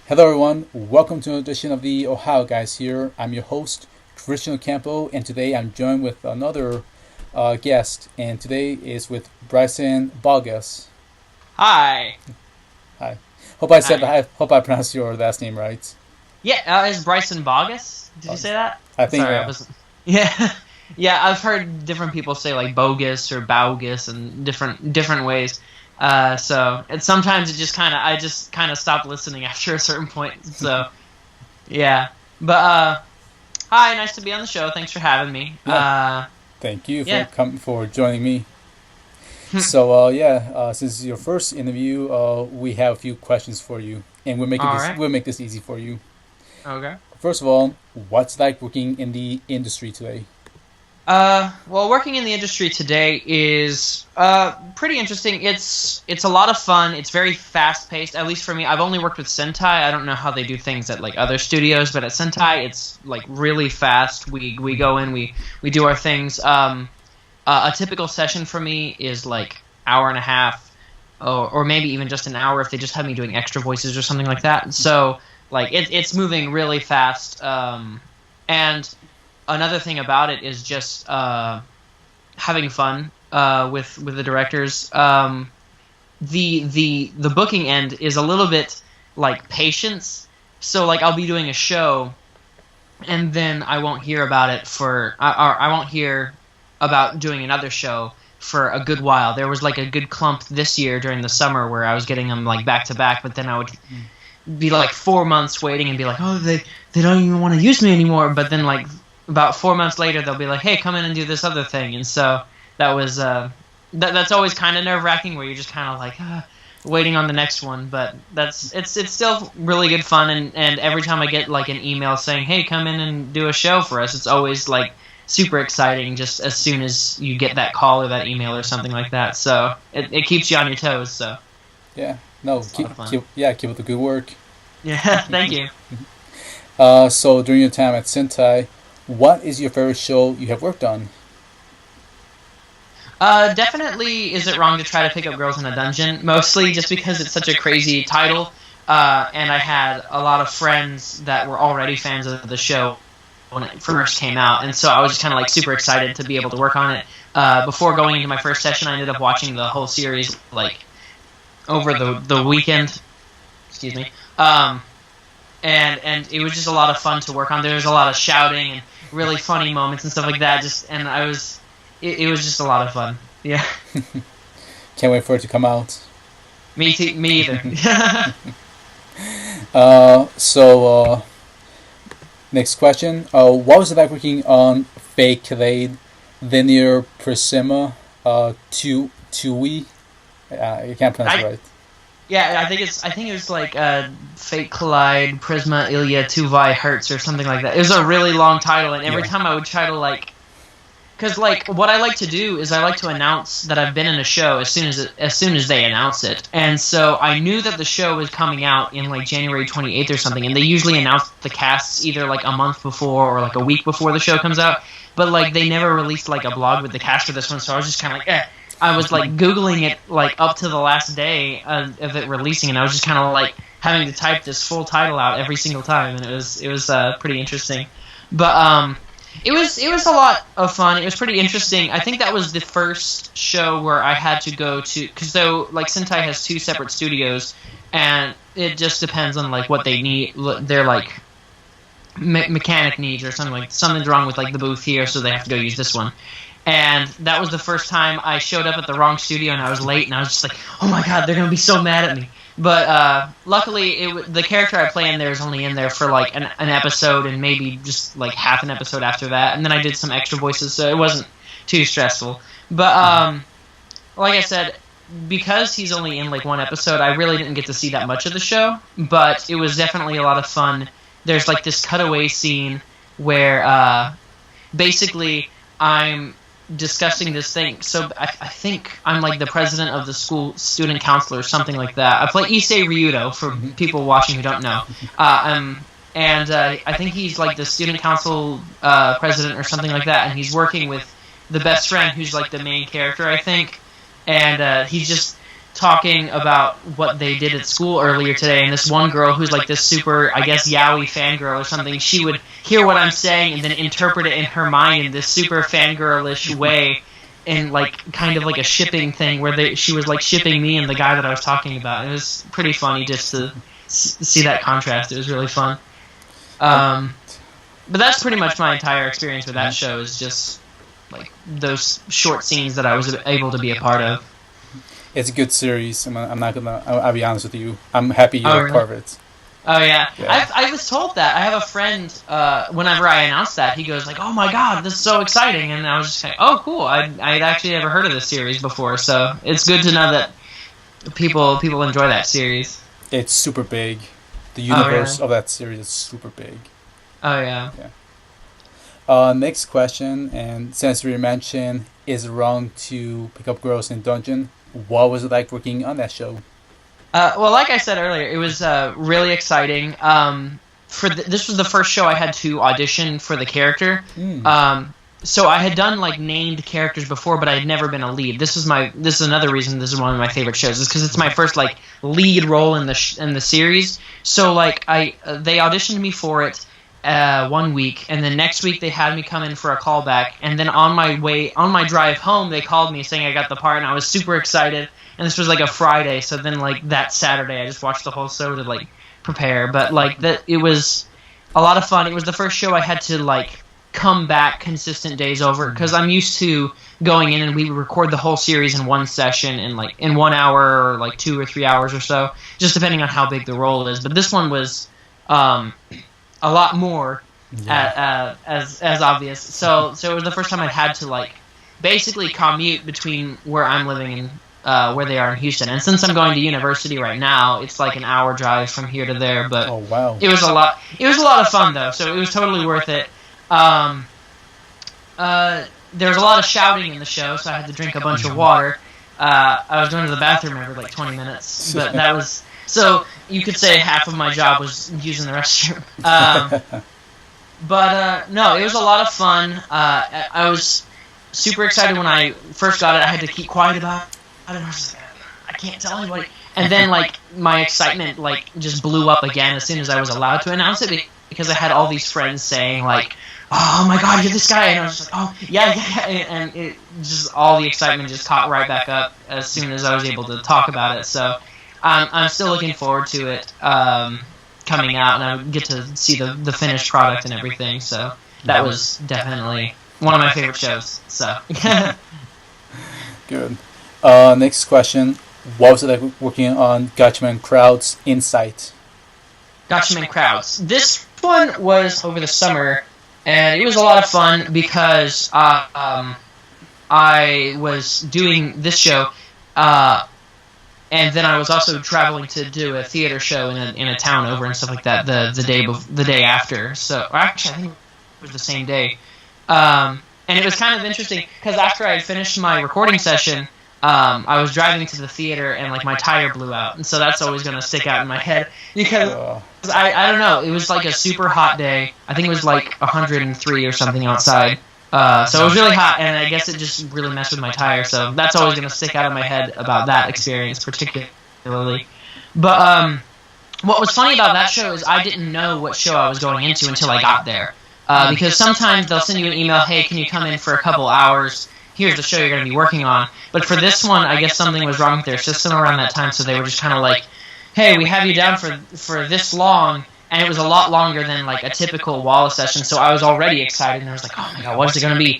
Hello, everyone. Welcome to an edition of the Ohio Guys here. I'm your host, Christian Ocampo, and today I'm joined with another guest, and today is with Bryson Baugus. Hi. Hi. Hi. Hope I pronounced your last name right. Yeah, is Bryson Baugus? Did you say that? I think. Sorry, I was. Yeah, yeah. I've heard different people say like bogus or Baugus and different ways. Sometimes I just kind of stopped listening after a certain point. So yeah, but hi, nice to be on the show. Thanks for having me. Yeah. Thank you Yeah. for joining me. Since it's your first interview, we have a few questions for you, and All right. we'll make this easy for you. Okay. First of all, what's it like working in the industry today? Well, working in the industry today is pretty interesting. It's a lot of fun. It's very fast paced. At least for me, I've only worked with Sentai. I don't know how they do things at like other studios, but at Sentai, it's like really fast. We go in, we do our things. A typical session for me is like hour and a half, or maybe even just an hour if they just have me doing extra voices or something like that. So like it's moving really fast. And another thing about it is just having fun with the directors. The booking end is a little bit like patience. So like I'll be doing a show, and then I won't hear about it I won't hear about doing another show for a good while. There was like a good clump this year during the summer where I was getting them like back to back, but then I would be like 4 months waiting and be like, oh, they don't even want to use me anymore. But then like about 4 months later, they'll be like, hey, come in and do this other thing. And so that was that's always kind of nerve-wracking where you're just kind of like waiting on the next one. But it's still really good fun. And every time I get like an email saying, hey, come in and do a show for us, it's always like super exciting just as soon as you get that call or that email or something like that. So it keeps you on your toes. So Yeah, no, it's a lot of fun. keep up the good work. Yeah, thank you. So during your time at Sentai, what is your favorite show you have worked on? Definitely, is it wrong to try to pick up girls in a dungeon? Mostly just because it's such a crazy title, and I had a lot of friends that were already fans of the show when it first came out, and so I was just kind of like super excited to be able to work on it. Before going into my first session, I ended up watching the whole series like over the weekend. Excuse me. And it was just a lot of fun to work on. There was a lot of shouting and really funny moments and stuff like that. It was just a lot of fun. Yeah. Can't wait for it to come out. Me too. Me either. Next question. What was it like working on Fake Clade, Linear Prisma, Tui? I can't pronounce it right. Yeah, I think it was like Fate Collide, Prisma, Ilya, Tuvai, Hertz, or something like that. It was a really long title, and every time I would try to like, because like what I like to do is I like to announce that I've been in a show as soon as they announce it, and so I knew that the show was coming out in like January 28th or something, and they usually announce the casts either like a month before or like a week before the show comes out, but like they never released like a blog with the cast for this one, so I was just kind of like, eh. I was like Googling it like up to the last day of it releasing, and I was just kind of like having to type this full title out every single time, and it was pretty interesting. But it was a lot of fun. It was pretty interesting. I think that was the first show where I had to go to, because though like Sentai has two separate studios, and it just depends on like what they need. Their like mechanic needs or something, like something's wrong with like the booth here, so they have to go use this one. And that was the first time I showed up at the wrong studio and I was late, and I was just like, oh my god, they're going to be so mad at me. But luckily, the character I play in there is only in there for like an episode and maybe just like half an episode after that. And then I did some extra voices, so it wasn't too stressful. But like I said, because he's only in like one episode, I really didn't get to see that much of the show. But it was definitely a lot of fun. There's like this cutaway scene where basically I'm discussing this thing. So I think I'm like the president of the school student council or something like that. I play Issei Ryudo for people watching who don't know. I think he's like the student council president or something like that, and he's working with the best friend who's like the main character, I think. And he's just talking about what they did at school earlier today, and this one girl who's like this super, I guess, yaoi fangirl or something, she would hear what I'm saying and then interpret it in her mind in this super fangirlish way, and like kind of like a shipping thing where she was like shipping me and the guy that I was talking about. It was pretty funny just to see that contrast. It was really fun. But that's pretty much my entire experience with that show, is just like those short scenes that I was able to be a part of. It's a good series. I'll be honest with you. I'm happy you're a part of it. Oh yeah. I was told that. I have a friend. Whenever I announced that, he goes like, "Oh my god, this is so exciting!" And I was just like, "Oh cool. I'd actually never heard of this series before." So it's good to know that people enjoy that series. It's super big. The universe of that series is super big. Oh yeah. Next question, and since we mentioned, is it wrong to pick up girls in dungeon? What was it like working on that show? Well, like I said earlier, it was really exciting. This was the first show I had to audition for the character. So I had done like named characters before, but I had never been a lead. This is another reason this is one of my favorite shows, is because it's my first like lead role in the series. So like they auditioned me for it 1 week, and then next week they had me come in for a callback, and then on my drive home they called me saying I got the part, and I was super excited. And this was like a Friday, so then like that Saturday I just watched the whole show to like prepare. But like it was a lot of fun. It was the first show I had to like come back consistent days over, because I'm used to going in and we would record the whole series in one session in 1 hour or like 2 or 3 hours or so, just depending on how big the role is. But this one was a lot more, as obvious. So it was the first time I had to like basically commute between where I'm living and where they are in Houston. And since I'm going to university right now, it's like an hour drive from here to there. But it was a lot. It was a lot of fun though, so it was totally worth it. There was a lot of shouting in the show, so I had to drink a bunch of water. I was going to the bathroom every like 20 minutes, but that was. So you could say half of my job was using the restroom. But no, it was a lot of fun. I was super excited when I first got it. I had to keep quiet about it. I was like, I can't tell anybody. And then like my excitement like just blew up again as soon as I was allowed to announce it, because I had all these friends saying like, "Oh my god, you're this guy," and I was just like, "Oh yeah," and it just all the excitement just caught right back up as soon as I was able to talk about it. So I'm still looking forward to it coming out, and I get to see the finished product and everything. So that was definitely one of my favorite shows. So good. Next question: what was it like working on Gatchaman Crowd's Insight? Gatchaman Crowds. This one was over the summer, and it was a lot of fun because I was doing this show, and then I was also traveling to do a theater show in a town over and stuff like that the day after. So actually, I think it was the same day, and it was kind of interesting because after I had finished my recording session, I was driving to the theater and like my tire blew out, and so that's always going to stick out in my head because I don't know, it was like a super hot day. I think it was like 103 or something outside, so it was really hot, and I guess it just really messed with my tire. So that's always going to stick out in my head about that experience particularly. But what was funny about that show is I didn't know what show I was going into until I got there, because sometimes they'll send you an email, "Hey, can you come in for a couple hours? Here's the show you're going to be working on." But for this one, I guess something was wrong with their system around that time, so they were just kind of like, "Hey, we have you down for this long," and it was a lot longer than like a typical Wallace session, so I was already excited, and I was like, "Oh my god, what is it going to be?"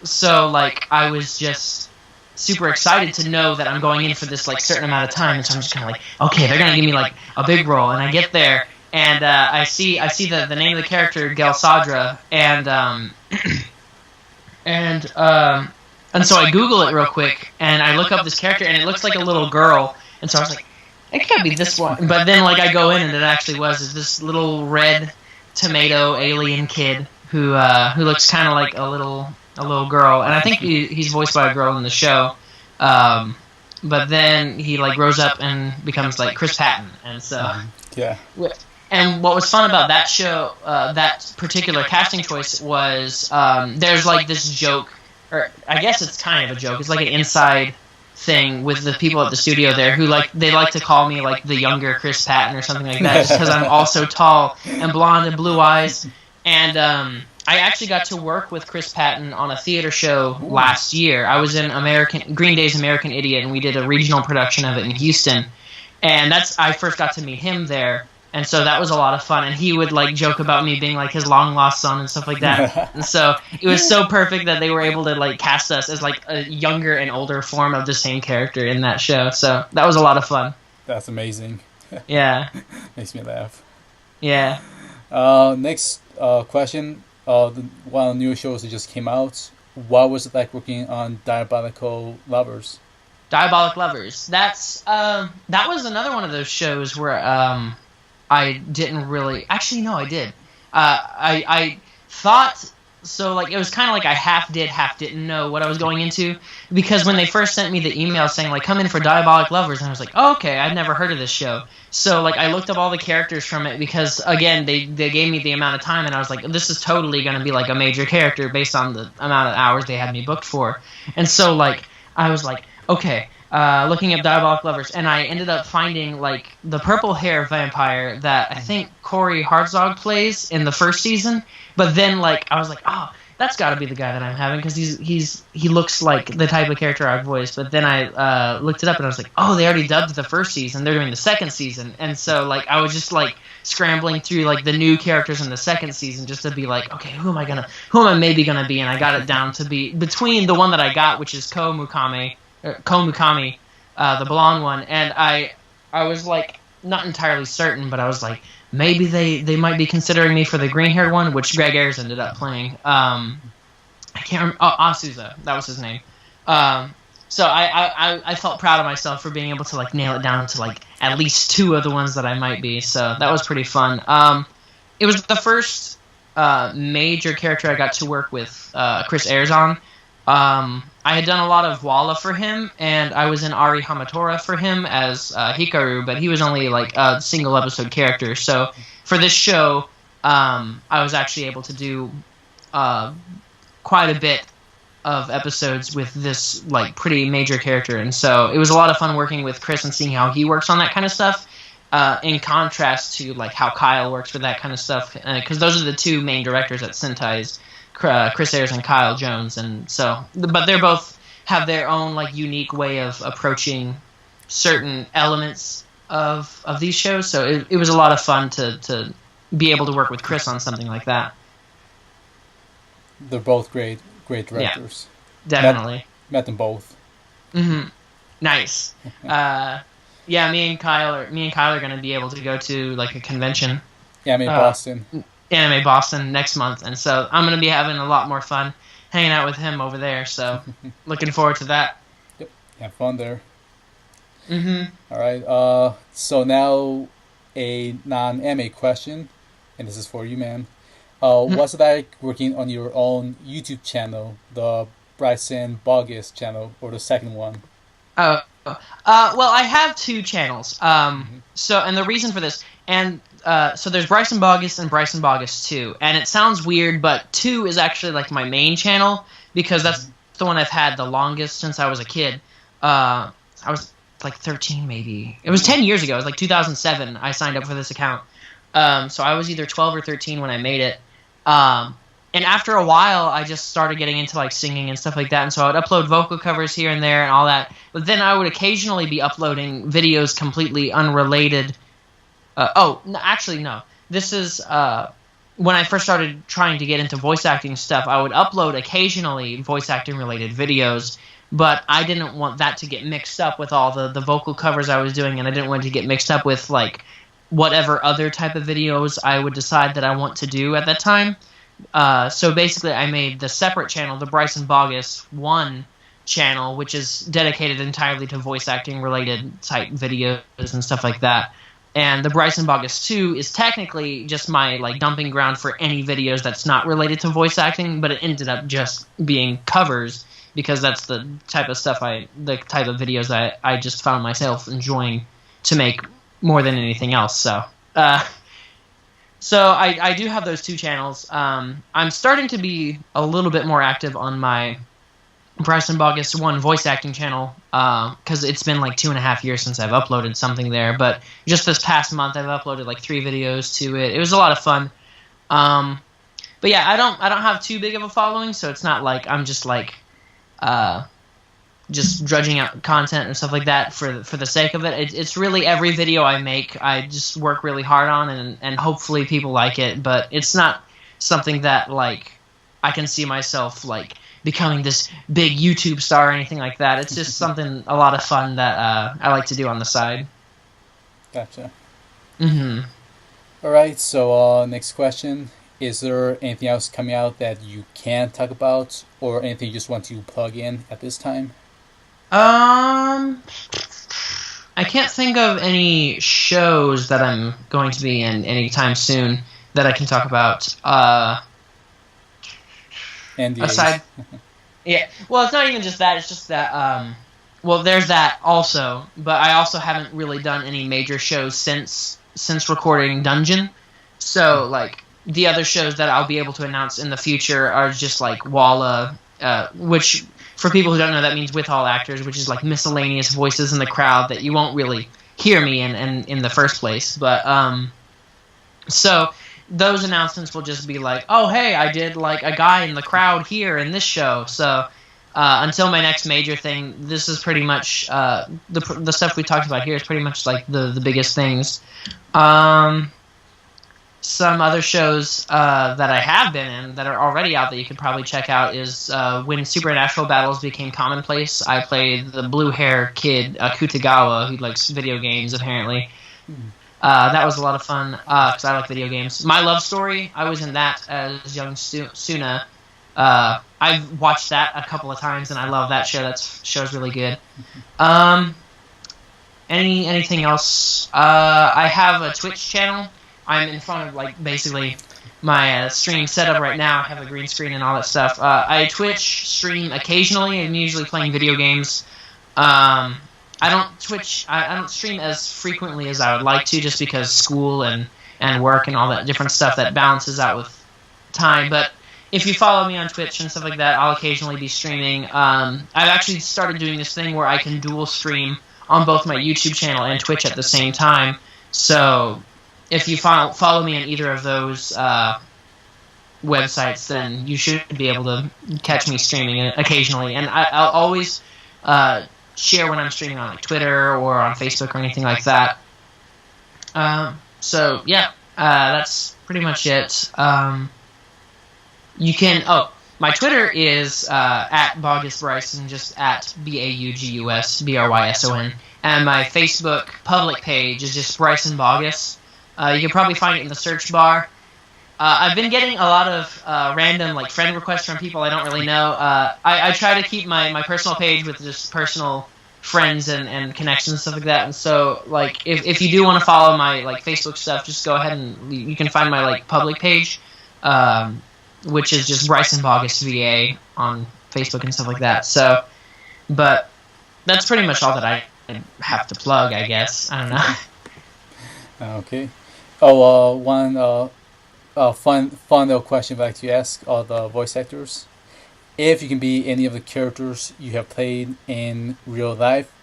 So like I was just super excited to know that I'm going in for this like certain amount of time, and so I'm just kind of like, okay, they're going to give me like a big role, and I get there, and I see the name of the character, Gel Sadra, and so I Google it real quick, and I look up this character, and it looks like a little girl, and so I was like, it can't be this one. But then like I go in, and it actually was this little red tomato alien kid who looks kind of like a little girl, and I think he's voiced by a girl in the show. But then he like grows up and becomes like Chris Patton, and so yeah. And what was fun about that show, that particular casting choice, was there's like this joke, or I guess it's kind of a joke. It's like an inside thing with the people at the studio there who they like to call me like the younger Chris Patton or something like that, just because I'm also tall and blonde and blue eyes. And I actually got to work with Chris Patton on a theater show last year. I was in Green Day's American Idiot, and we did a regional production of it in Houston. And I first got to meet him there. And so that was a lot of fun, and he would like joke about me being like his long lost son and stuff like that. And so it was so perfect that they were able to like cast us as like a younger and older form of the same character in that show. So that was a lot of fun. That's amazing. Yeah. Makes me laugh. Yeah. Next question. One of the new shows that just came out. What was it like working on Diabolical Lovers? Diabolik Lovers. That was another one of those shows where I didn't really... Actually, no, I did. I thought... So, like, it was kind of like I half did, half didn't know what I was going into. Because when they first sent me the email saying, like, come in for Diabolik Lovers, and I was like, oh, okay, I'd never heard of this show. So, like, I looked up all the characters from it because, again, they gave me the amount of time, and I was like, this is totally going to be, like, a major character based on the amount of hours they had me booked for. And so, like, I was like, okay... looking up Diabolic Lovers, and I ended up finding like the purple hair vampire that I think Corey Hartzog plays in the first season. But then like I was like, oh, that's got to be the guy that I'm having because he looks like the type of character I voiced. But then I looked it up and I was like, oh, they already dubbed the first season. They're doing the second season, and so like I was just like scrambling through like the new characters in the second season just to be like, okay, who am I maybe gonna be? And I got it down to be between the one that I got, which is Komukami, the blonde one, and I was like not entirely certain, but I was like maybe they might be considering me for the green-haired one, which Greg Ayers ended up playing. I can't remember. Oh, Asuza, that was his name. So I felt proud of myself for being able to like nail it down to like at least two of the ones that I might be. So that was pretty fun. It was the first major character I got to work with Chris Ayers on. I had done a lot of Walla for him, and I was in Ari Hamatora for him as Hikaru, but he was only like a single episode character. So for this show, I was actually able to do quite a bit of episodes with this like pretty major character, and so it was a lot of fun working with Chris and seeing how he works on that kind of stuff. In contrast to like how Kyle works with that kind of stuff, because those are the two main directors at Sentai's. Chris Ayers and Kyle Jones, and so, but they're both have their own like unique way of approaching certain elements of these shows. So it was a lot of fun to be able to work with Chris on something like that. They're both great directors. Yeah, definitely. Met them both. Mm-hmm. Nice. Yeah, me and Kyle are going to be able to go to like a convention. Yeah, I mean Boston. Anime Boston next month, and so I'm going to be having a lot more fun hanging out with him over there, so looking forward to that. Yep, have fun there. Mm-hmm. All right, so now a non-anime question, and this is for you, man. What's it like working on your own YouTube channel, the Bryson Baugus channel, or the second one? Well, I have two channels. So, and the reason for this, and so there's Bryson Baugus and Bryson Baugus 2, and it sounds weird, but 2 is actually like my main channel because that's the one I've had the longest since I was a kid. I was like 13 maybe. It was 10 years ago. It was like 2007 I signed up for this account. So I was either 12 or 13 when I made it. And after a while, I just started getting into like singing and stuff like that, and so I would upload vocal covers here and there and all that. But then I would occasionally be uploading videos completely unrelated. No. This is when I first started trying to get into voice acting stuff. I would upload occasionally voice acting related videos, but I didn't want that to get mixed up with all the vocal covers I was doing, and I didn't want it to get mixed up with like whatever other type of videos I would decide that I want to do at that time. So basically I made the separate channel, the Bryson Baugus 1 channel, which is dedicated entirely to voice acting related type videos and stuff like that. And the Bryson Baugus 2 is technically just my like dumping ground for any videos that's not related to voice acting, but it ended up just being covers because that's the type of stuff the type of videos I just found myself enjoying to make more than anything else. So I do have those two channels. I'm starting to be a little bit more active on my Bryson Baugus 1 voice acting channel, because it's been like 2.5 years since I've uploaded something there. But just this past month, I've uploaded like 3 videos to it. It was a lot of fun. But yeah, I don't have too big of a following, so it's not like I'm just like just drudging out content and stuff like that for the sake of it. It's really every video I make, I just work really hard on, and hopefully people like it. But it's not something that like I can see myself like becoming this big YouTube star or anything like that. It's just something, a lot of fun that I like to do on the side. Gotcha. Mm-hmm. All right, so next question. Is there anything else coming out that you can talk about, or anything you just want to plug in at this time? I can't think of any shows that I'm going to be in anytime soon that I can talk about. NDAs. Aside, yeah. Well, it's not even just that. It's just that. Well, there's that also, but I also haven't really done any major shows since recording Dungeon. So, like, the other shows that I'll be able to announce in the future are just like Walla, which, for people who don't know, that means with all actors, which is like miscellaneous voices in the crowd that you won't really hear me in the first place. But so those announcements will just be like, oh hey, I did like a guy in the crowd here in this show. So until my next major thing, this is pretty much the stuff we talked about here is pretty much like the biggest things. Some other shows that I have been in that are already out that you could probably check out is when supernatural battles became commonplace. I played the blue hair kid Kutagawa, who likes video games apparently. That was a lot of fun because I like video games. My Love Story, I was in that as young Suna. I've watched that a couple of times and I love that show. That show's really good. Anything else? I have a Twitch channel. I'm in front of like basically my streaming setup right now. I have a green screen and all that stuff. I Twitch stream occasionally. I'm usually playing video games. I don't stream as frequently as I would like to, just because school and work and all that different stuff that balances out with time. But if you follow me on Twitch and stuff like that, I'll occasionally be streaming. I've actually started doing this thing where I can dual stream on both my YouTube channel and Twitch at the same time. So if you follow me on either of those websites, then you should be able to catch me streaming occasionally. And I'll always share when I'm streaming on like Twitter or on Facebook or anything like that. So yeah, that's pretty much it. You can my Twitter is at Baugus Bryson, just at Baugus Bryson, and my Facebook public page is just Bryson Baugus. You can probably find it in the search bar. I've been getting a lot of random like friend requests from people I don't really know. I try to keep my personal page with just personal friends and connections and stuff like that. And so like if you do want to follow my like Facebook stuff, just go ahead and you can find my like public page, which is just Bryson Baugus VA on Facebook and stuff like that. So, but that's pretty much all that I have to plug, I guess. I don't know. Okay. Oh, one fun little question I'd like to ask all the voice actors. If you can be any of the characters you have played in real life,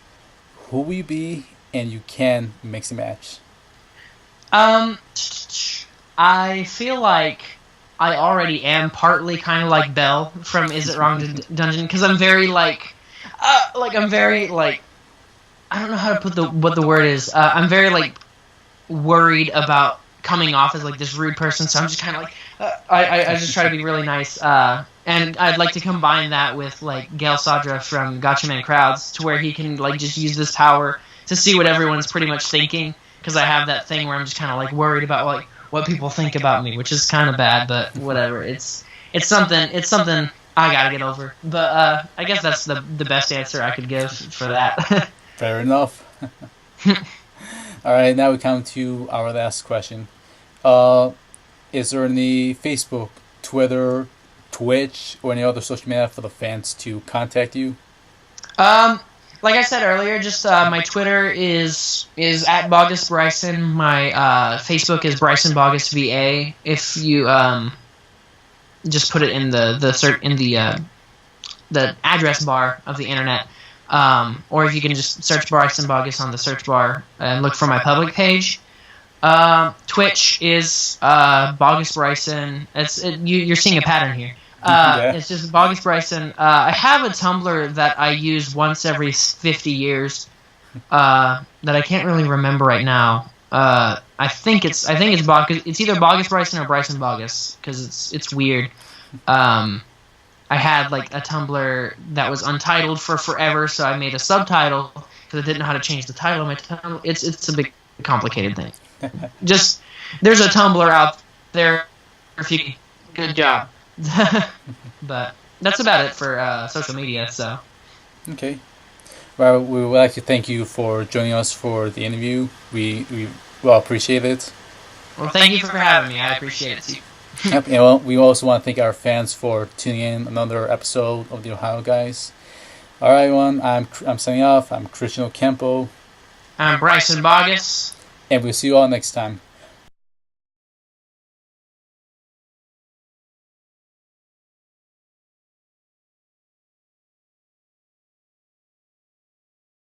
who will you be, and you can mix and match? I feel like I already am partly kind of like Belle from Is It Wrong to Dungeon, because I'm very like I'm very like, I don't know how to put what the word is. I'm very like worried about coming off as like this rude person, so I'm just kind of like I just try to be really nice, and I'd like to combine that with like Gail Sadra from Gotchaman Crowds, to where he can like just use this power to see what everyone's pretty much thinking, because I have that thing where I'm just kind of like worried about like what people think about me, which is kind of bad, but whatever. It's something I gotta get over. But I guess that's the best answer I could give for that. Fair enough. All right, now we come to our last question. Is there any Facebook, Twitter, Twitch, or any other social media for the fans to contact you? Like I said earlier, just my Twitter is at Baugus Bryson. My Facebook is Bryson Baugus VA. If you just put it in the search in the the address bar of the internet. Or if you can just search Bryson Baugus on the search bar and look for my public page. Twitch is Baugus Bryson. You're seeing a pattern here. It's just Baugus Bryson. I have a Tumblr that I use once every 50 years that I can't really remember right now. I think it's Baugus. It's either Baugus Bryson or Bryson Baugus because it's weird. I had like a Tumblr that was untitled for forever, so I made a subtitle because I didn't know how to change the title of my Tumblr. It's a big complicated thing. Just there's a Tumblr out there. If you good job. But that's about it for social media. So okay. Well, we would like to thank you for joining us for the interview. We well appreciate it. Well, thank you for having me. I appreciate it too. Yep, and well, we also want to thank our fans for tuning in another episode of the Ohio Guys. All right, everyone. I'm signing off. I'm Christian Ocampo. I'm Bryson Baugus. And we'll see you all next time.